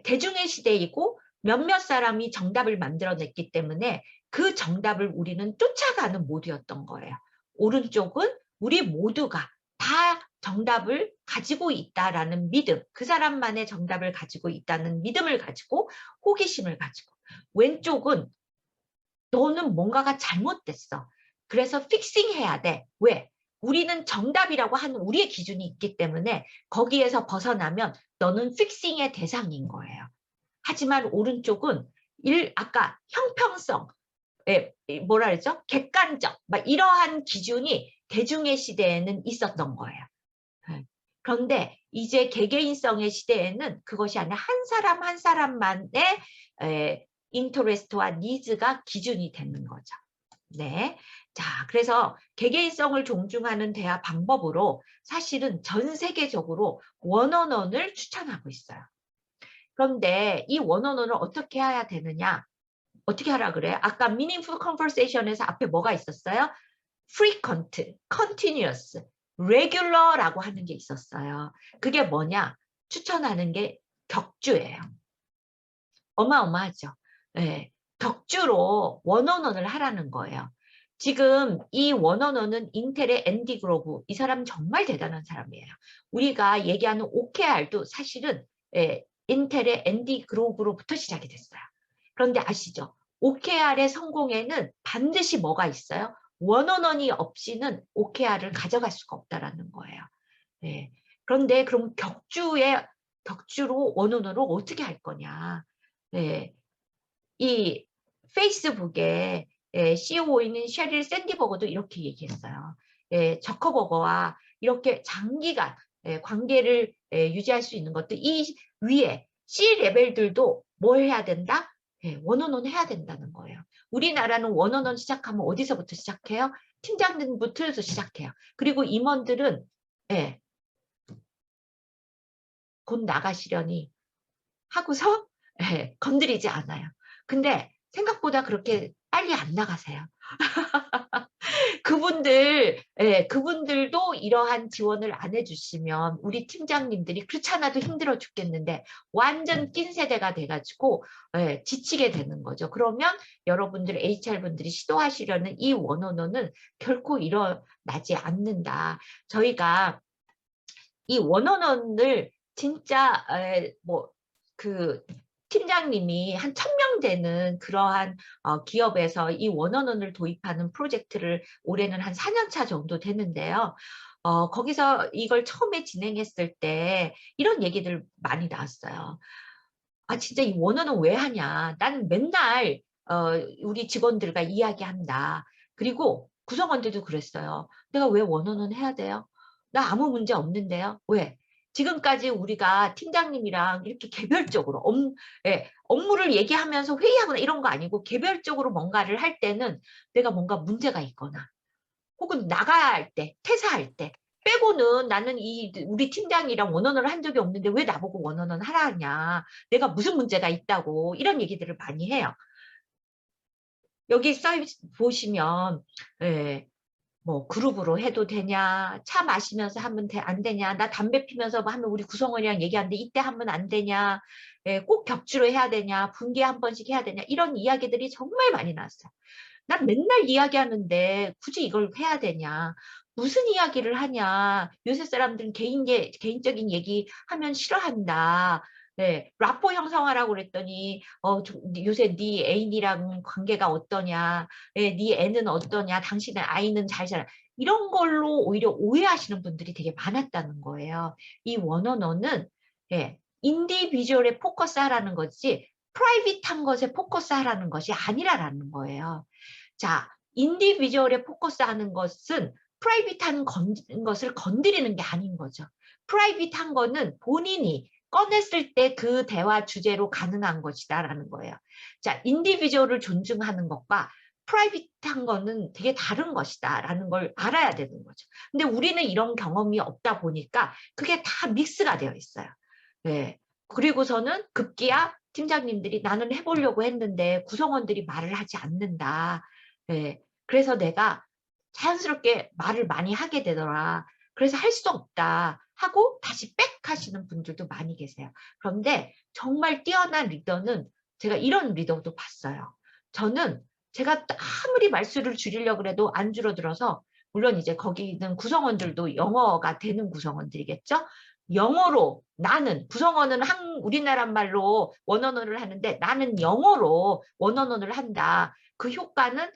대중의 시대이고 몇몇 사람이 정답을 만들어냈기 때문에 그 정답을 우리는 쫓아가는 모드였던 거예요. 오른쪽은 우리 모두가 다 정답을 가지고 있다라는 믿음, 그 사람만의 정답을 가지고 있다는 믿음을 가지고 호기심을 가지고, 왼쪽은 너는 뭔가가 잘못됐어. 그래서 픽싱해야 돼. 왜? 우리는 정답이라고 하는 우리의 기준이 있기 때문에 거기에서 벗어나면 너는 픽싱의 대상인 거예요. 하지만 오른쪽은 아까 형평성, 뭐라 그랬죠? 객관적, 막 이러한 기준이 대중의 시대에는 있었던 거예요. 그런데 이제 개개인성의 시대에는 그것이 아니라 한 사람 한 사람만의 인터레스트와 니즈가 기준이 되는 거죠. 네. 자, 그래서 개개인성을 존중하는 대화 방법으로 사실은 전 세계적으로 원어원을 추천하고 있어요. 그런데 이 원어원을 어떻게 해야 되느냐? 어떻게 하라 그래? 아까 meaningful conversation에서 앞에 뭐가 있었어요? frequent, continuous, regular라고 하는 게 있었어요. 그게 뭐냐? 추천하는 게 격주예요. 어마어마하죠. 네. 격주로 원어원을 하라는 거예요. 지금 이 원어원은 인텔의 앤디 그로브, 이 사람 정말 대단한 사람이에요. 우리가 얘기하는 OKR도 사실은 인텔의 앤디 그로브로부터 시작이 됐어요. 그런데 아시죠? OKR의 성공에는 반드시 뭐가 있어요? 원어원이 없이는 OKR을 가져갈 수가 없다라는 거예요. 네. 그런데 그럼 격주로 원어원으로 어떻게 할 거냐? 네. 이 페이스북에 CEO인 셰릴 샌디버거도 이렇게 얘기했어요. 저커버거와 이렇게 장기간 관계를 유지할 수 있는 것도 이 위에 C 레벨들도 뭘 해야 된다? 원어원 해야 된다는 거예요. 우리나라는 원어원 시작하면 어디서부터 시작해요? 팀장님부터 시작해요. 그리고 임원들은 곧 나가시려니 하고서 건드리지 않아요. 근데 생각보다 그렇게 빨리 안 나가세요. 그분들도 이러한 지원을 안 해주시면 우리 팀장님들이 그렇지 않아도 힘들어 죽겠는데 완전 낀 세대가 돼가지고 지치게 되는 거죠. 그러면 여러분들 HR분들이 시도하시려는 이 원어원은 결코 일어나지 않는다. 저희가 이 원어원을 진짜 그 팀장님이 한 1000명 되는 그러한 기업에서 이 원어원을 도입하는 프로젝트를 올해는 한 4년 차 정도 되는데요. 거기서 이걸 처음에 진행했을 때 이런 얘기들 많이 나왔어요. 아, 진짜 이 원어원 왜 하냐? 나는 맨날 우리 직원들과 이야기한다. 그리고 구성원들도 그랬어요. 내가 왜 원어원 해야 돼요? 나 아무 문제 없는데요. 왜? 지금까지 우리가 팀장님이랑 이렇게 개별적으로 업무를 얘기하면서 회의하거나 이런 거 아니고 개별적으로 뭔가를 할 때는 내가 뭔가 문제가 있거나 혹은 나가야 할 때, 퇴사할 때 빼고는 나는 우리 팀장이랑 원어원을 한 적이 없는데 왜 나보고 원어원 하라 하냐. 내가 무슨 문제가 있다고 이런 얘기들을 많이 해요. 여기 보시면 뭐 그룹으로 해도 되냐, 차 마시면서 하면 안 되냐, 나 담배 피면서 하면 우리 구성원이랑 얘기하는데 이때 하면 안 되냐, 꼭 격주로 해야 되냐, 분기에 한 번씩 해야 되냐, 이런 이야기들이 정말 많이 나왔어요. 난 맨날 이야기하는데 굳이 이걸 해야 되냐, 무슨 이야기를 하냐, 요새 사람들은 개인적인 얘기 하면 싫어한다. 라포 형성하라고 그랬더니 요새 네 애인이랑 관계가 어떠냐, 네 애는 어떠냐, 당신의 아이는 잘 살아. 이런 걸로 오히려 오해하시는 분들이 되게 많았다는 거예요. 이 원어원은 인디비주얼에 포커스하라는 거지 프라이빗한 것에 포커스하라는 것이 아니라는 거예요. 자, 인디비주얼에 포커스하는 것은 프라이빗한 것을 건드리는 게 아닌 거죠. 프라이빗한 거는 본인이 꺼냈을 때 그 대화 주제로 가능한 것이다라는 거예요. 자, 인디비주얼을 존중하는 것과 프라이빗한 거는 되게 다른 것이다라는 걸 알아야 되는 거죠. 근데 우리는 이런 경험이 없다 보니까 그게 다 믹스가 되어 있어요. 네. 그리고서는 급기야 팀장님들이 나는 해보려고 했는데 구성원들이 말을 하지 않는다. 네. 그래서 내가 자연스럽게 말을 많이 하게 되더라. 그래서 할 수 없다 하고 다시 백 하시는 분들도 많이 계세요. 그런데 정말 뛰어난 리더는 제가 이런 리더도 봤어요. 저는 제가 아무리 말수를 줄이려고 해도 안 줄어들어서 물론 이제 거기 있는 구성원들도 영어가 되는 구성원들이겠죠. 영어로 나는 구성원은 우리나라 말로 원어원을 하는데 나는 영어로 원어원을 한다. 그 효과는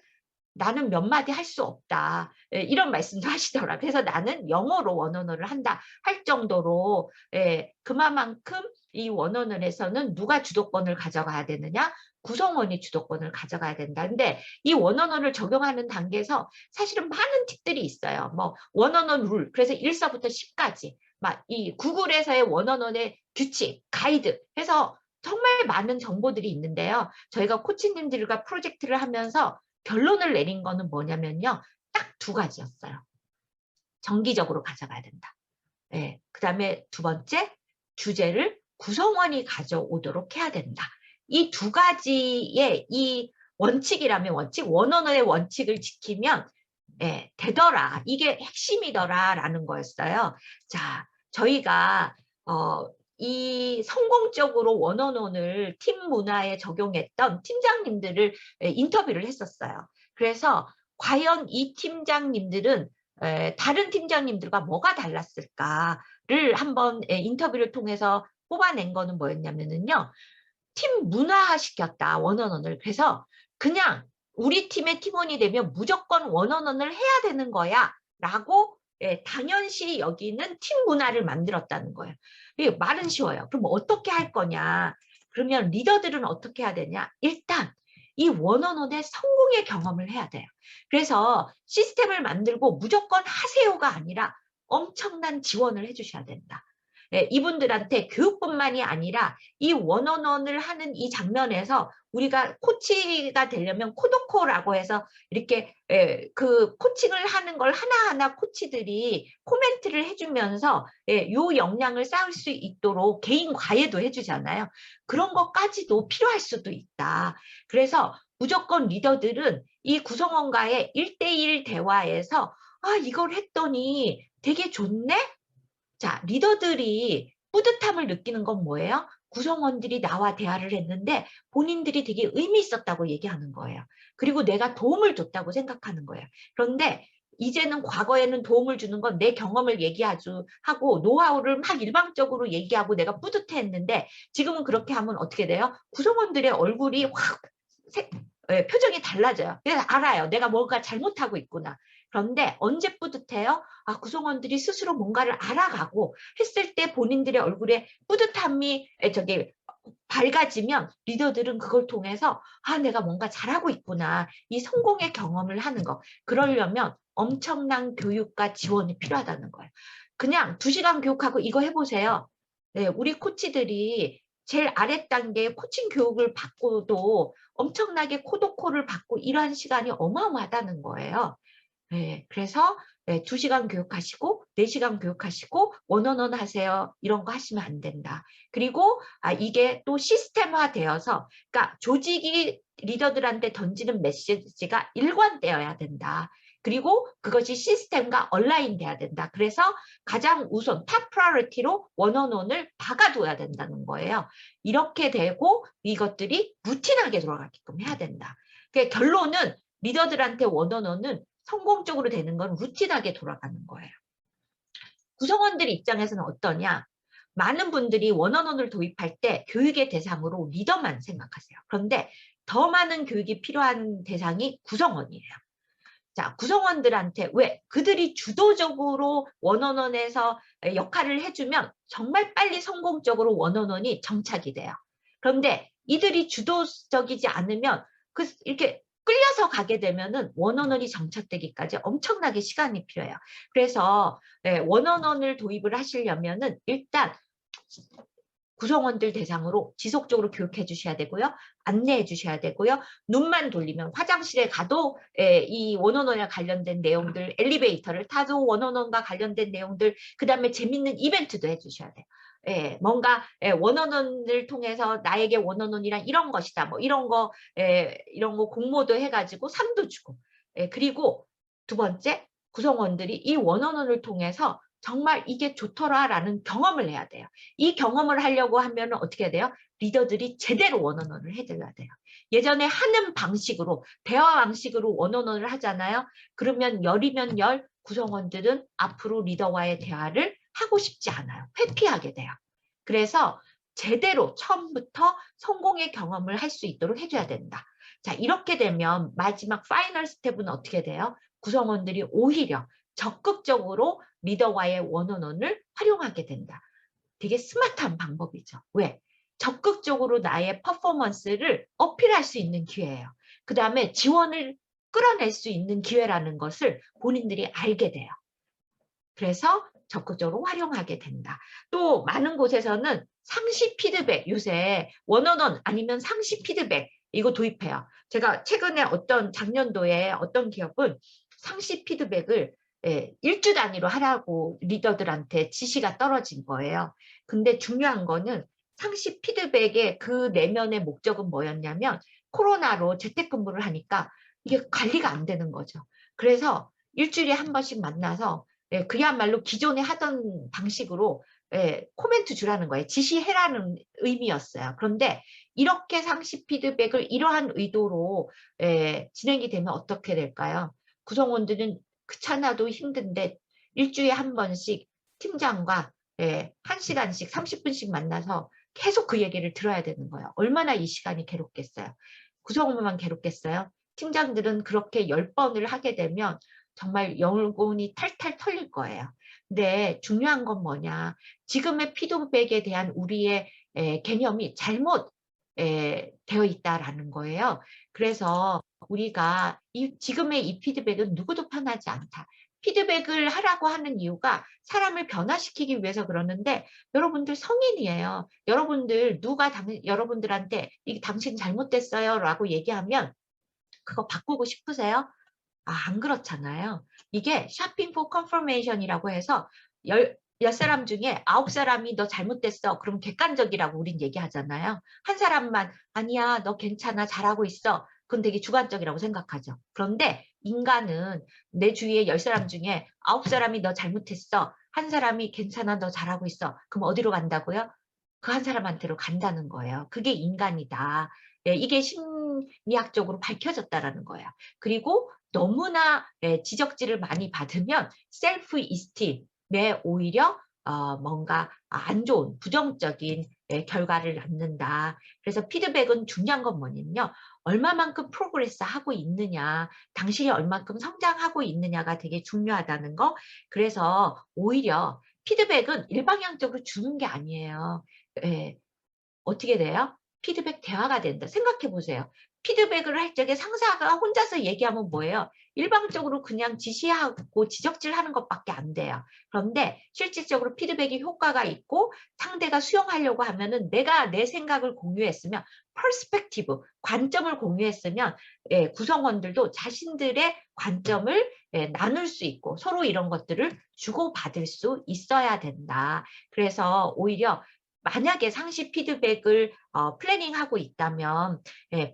나는 몇 마디 할 수 없다. 이런 말씀도 하시더라. 그래서 나는 영어로 원어원을 한다 할 정도로 그만큼 이 원어원에서는 누가 주도권을 가져가야 되느냐? 구성원이 주도권을 가져가야 된다. 근데 이 원어원을 적용하는 단계에서 사실은 많은 팁들이 있어요. 뭐 원어원 룰, 그래서 1서부터 10까지 막 이 구글에서의 원어원의 규칙, 가이드 해서 정말 많은 정보들이 있는데요. 저희가 코치님들과 프로젝트를 하면서 결론을 내린 거는 뭐냐면요. 딱 두 가지였어요. 정기적으로 가져가야 된다. 네. 그 다음에 두 번째, 주제를 구성원이 가져오도록 해야 된다. 이 두 가지의 이 원칙이라면 원어원의 원칙을 지키면 되더라. 이게 핵심이더라라는 거였어요. 자, 저희가 이 성공적으로 원어원을 팀 문화에 적용했던 팀장님들을 인터뷰를 했었어요. 그래서 과연 이 팀장님들은 다른 팀장님들과 뭐가 달랐을까를 한번 인터뷰를 통해서 뽑아낸 거는 뭐였냐면요. 팀 문화화 시켰다, 원어원을. 그래서 그냥 우리 팀의 팀원이 되면 무조건 원어원을 해야 되는 거야 라고 당연시 여기는 팀 문화를 만들었다는 거예요. 말은 쉬워요. 그럼 어떻게 할 거냐? 그러면 리더들은 어떻게 해야 되냐? 일단 이 원어원의 성공의 경험을 해야 돼요. 그래서 시스템을 만들고 무조건 하세요가 아니라 엄청난 지원을 해주셔야 된다. 이분들한테 교육뿐만이 아니라 이 원어원을 하는 이 장면에서 우리가 코치가 되려면 코도코라고 해서 이렇게 그 코칭을 하는 걸 하나하나 코치들이 코멘트를 해주면서 요 역량을 쌓을 수 있도록 개인 과외도 해주잖아요. 그런 것까지도 필요할 수도 있다. 그래서 무조건 리더들은 이 구성원과의 1대1 대화에서 아 이걸 했더니 되게 좋네? 자, 리더들이 뿌듯함을 느끼는 건 뭐예요? 구성원들이 나와 대화를 했는데 본인들이 되게 의미 있었다고 얘기하는 거예요. 그리고 내가 도움을 줬다고 생각하는 거예요. 그런데 이제는 과거에는 도움을 주는 건 내 경험을 하고 노하우를 막 일방적으로 얘기하고 내가 뿌듯해했는데 지금은 그렇게 하면 어떻게 돼요? 구성원들의 얼굴이 확 표정이 달라져요. 그래서 알아요. 내가 뭔가 잘못하고 있구나. 그런데 언제 뿌듯해요? 아, 구성원들이 스스로 뭔가를 알아가고 했을 때 본인들의 얼굴에 뿌듯함이 밝아지면 리더들은 그걸 통해서 아, 내가 뭔가 잘하고 있구나. 이 성공의 경험을 하는 거. 그러려면 엄청난 교육과 지원이 필요하다는 거예요. 그냥 2시간 교육하고 이거 해보세요. 네, 우리 코치들이 제일 아래 단계 코칭 교육을 받고도 엄청나게 코도코를 받고 이러한 시간이 어마어마하다는 거예요. 네, 그래서 2시간 교육하시고 4시간 교육하시고 원어원 하세요. 이런 거 하시면 안 된다. 그리고 이게 또 시스템화 되어서 그러니까 조직이 리더들한테 던지는 메시지가 일관되어야 된다. 그리고 그것이 시스템과 얼라인 돼야 된다. 그래서 가장 우선 탑 프라이어리티로 원어원을 박아둬야 된다는 거예요. 이렇게 되고 이것들이 루틴하게 돌아가게끔 해야 된다. 그러니까 결론은 리더들한테 원어원은 성공적으로 되는 건 루틴하게 돌아가는 거예요. 구성원들 입장에서는 어떠냐? 많은 분들이 원어원을 도입할 때 교육의 대상으로 리더만 생각하세요. 그런데 더 많은 교육이 필요한 대상이 구성원이에요. 자, 구성원들한테 왜? 그들이 주도적으로 원어원에서 역할을 해주면 정말 빨리 성공적으로 원어원이 정착이 돼요. 그런데 이들이 주도적이지 않으면 이렇게 끌려서 가게 되면은 원어원이 정착되기까지 엄청나게 시간이 필요해요. 그래서 원어원을 도입을 하시려면은 일단 구성원들 대상으로 지속적으로 교육해 주셔야 되고요. 안내해 주셔야 되고요. 눈만 돌리면 화장실에 가도 이 원어원에 관련된 내용들, 엘리베이터를 타도 원어원과 관련된 내용들, 그 다음에 재밌는 이벤트도 해 주셔야 돼요. 뭔가 원어원을 통해서 나에게 원어원이란 이런 것이다. 뭐 이런 거 공모도 해가지고 상도 주고. 그리고 두 번째, 구성원들이 이 원어원을 통해서 정말 이게 좋더라라는 경험을 해야 돼요. 이 경험을 하려고 하면 어떻게 해야 돼요? 리더들이 제대로 원어원을 해줘야 돼요. 예전에 하는 방식으로, 대화 방식으로 원어원을 하잖아요. 그러면 열이면 열, 구성원들은 앞으로 리더와의 대화를 하고 싶지 않아요. 회피하게 돼요. 그래서 제대로 처음부터 성공의 경험을 할 수 있도록 해줘야 된다. 자, 이렇게 되면 마지막 파이널 스텝은 어떻게 돼요? 구성원들이 오히려 적극적으로 리더와의 원어원을 활용하게 된다. 되게 스마트한 방법이죠. 왜? 적극적으로 나의 퍼포먼스를 어필할 수 있는 기회예요. 그 다음에 지원을 끌어낼 수 있는 기회라는 것을 본인들이 알게 돼요. 그래서 적극적으로 활용하게 된다. 또 많은 곳에서는 상시 피드백, 요새 원어원 아니면 상시 피드백 이거 도입해요. 제가 최근에 작년도에 어떤 기업은 상시 피드백을 일주 단위로 하라고 리더들한테 지시가 떨어진 거예요. 근데 중요한 거는 상시 피드백의 그 내면의 목적은 뭐였냐면 코로나로 재택근무를 하니까 이게 관리가 안 되는 거죠. 그래서 일주일에 한 번씩 만나서 그야말로 기존에 하던 방식으로 코멘트 주라는 거예요. 지시해라는 의미였어요. 그런데 이렇게 상시 피드백을 이러한 의도로 진행이 되면 어떻게 될까요? 구성원들은 귀찮아도 힘든데 일주일에 한 번씩 팀장과 1시간씩 30분씩 만나서 계속 그 얘기를 들어야 되는 거예요. 얼마나 이 시간이 괴롭겠어요. 구성원만 괴롭겠어요. 팀장들은 그렇게 10번을 하게 되면 정말 영혼이 탈탈 털릴 거예요. 근데 중요한 건 뭐냐. 지금의 피드백에 대한 우리의 개념이 잘못 되어 있다라는 거예요. 그래서 우리가 지금의 이 피드백은 누구도 편하지 않다. 피드백을 하라고 하는 이유가 사람을 변화시키기 위해서 그러는데 여러분들 성인이에요. 여러분들 여러분들한테 당신 잘못됐어요 라고 얘기하면 그거 바꾸고 싶으세요? 안 그렇잖아요. 이게 shopping for confirmation이라고 해서 10사람 중에 9사람이 너 잘못됐어. 그럼 객관적이라고 우린 얘기하잖아요. 한 사람만 아니야, 너 괜찮아, 잘하고 있어. 그건 되게 주관적이라고 생각하죠. 그런데 인간은 내 주위에 10사람 중에 9사람이 너 잘못했어. 한 사람이 괜찮아, 너 잘하고 있어. 그럼 어디로 간다고요? 그 한 사람한테로 간다는 거예요. 그게 인간이다. 이게 심리학적으로 밝혀졌다라는 거예요. 그리고 너무나 지적질을 많이 받으면 셀프 이스팀에 오히려 뭔가 안 좋은 부정적인 결과를 낳는다. 그래서 피드백은 중요한 건 뭐냐면요. 얼마만큼 프로그레스 하고 있느냐, 당신이 얼마만큼 성장하고 있느냐가 되게 중요하다는 거. 그래서 오히려 피드백은 일방향적으로 주는 게 아니에요. 어떻게 돼요? 피드백 대화가 된다. 생각해 보세요. 피드백을 할 적에 상사가 혼자서 얘기하면 뭐예요? 일방적으로 그냥 지시하고 지적질하는 것밖에 안 돼요. 그런데 실질적으로 피드백이 효과가 있고 상대가 수용하려고 하면은 내가 내 생각을 공유했으면 퍼스펙티브, 관점을 공유했으면 구성원들도 자신들의 관점을 나눌 수 있고 서로 이런 것들을 주고받을 수 있어야 된다. 그래서 오히려 만약에 상시 피드백을 플래닝하고 있다면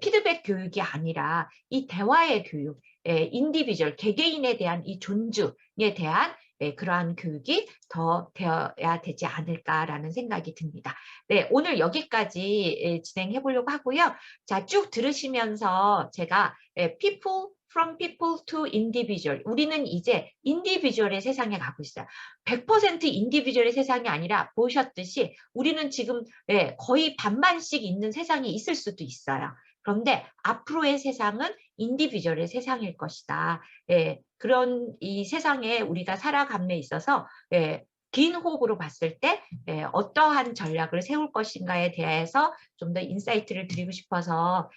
피드백 교육이 아니라 이 대화의 교육, 인디비주얼, 개개인에 대한 이 존중에 대한 그러한 교육이 더 되어야 되지 않을까라는 생각이 듭니다. 네, 오늘 여기까지 진행해 보려고 하고요. 자, 쭉 들으시면서 제가 people from people to individual. 우리는 이제 인디비주얼의 세상에 가고 있어요. 100% 인디비주얼의 세상이 아니라 보셨듯이 우리는 지금 거의 반반씩 있는 세상이 있을 수도 있어요. 그런데 앞으로의 세상은 인디비주얼의 세상일 것이다. 그런 이 세상에 우리가 살아감에 있어서 긴 호흡으로 봤을 때 어떠한 전략을 세울 것인가에 대해서 좀 더 인사이트를 드리고 싶어서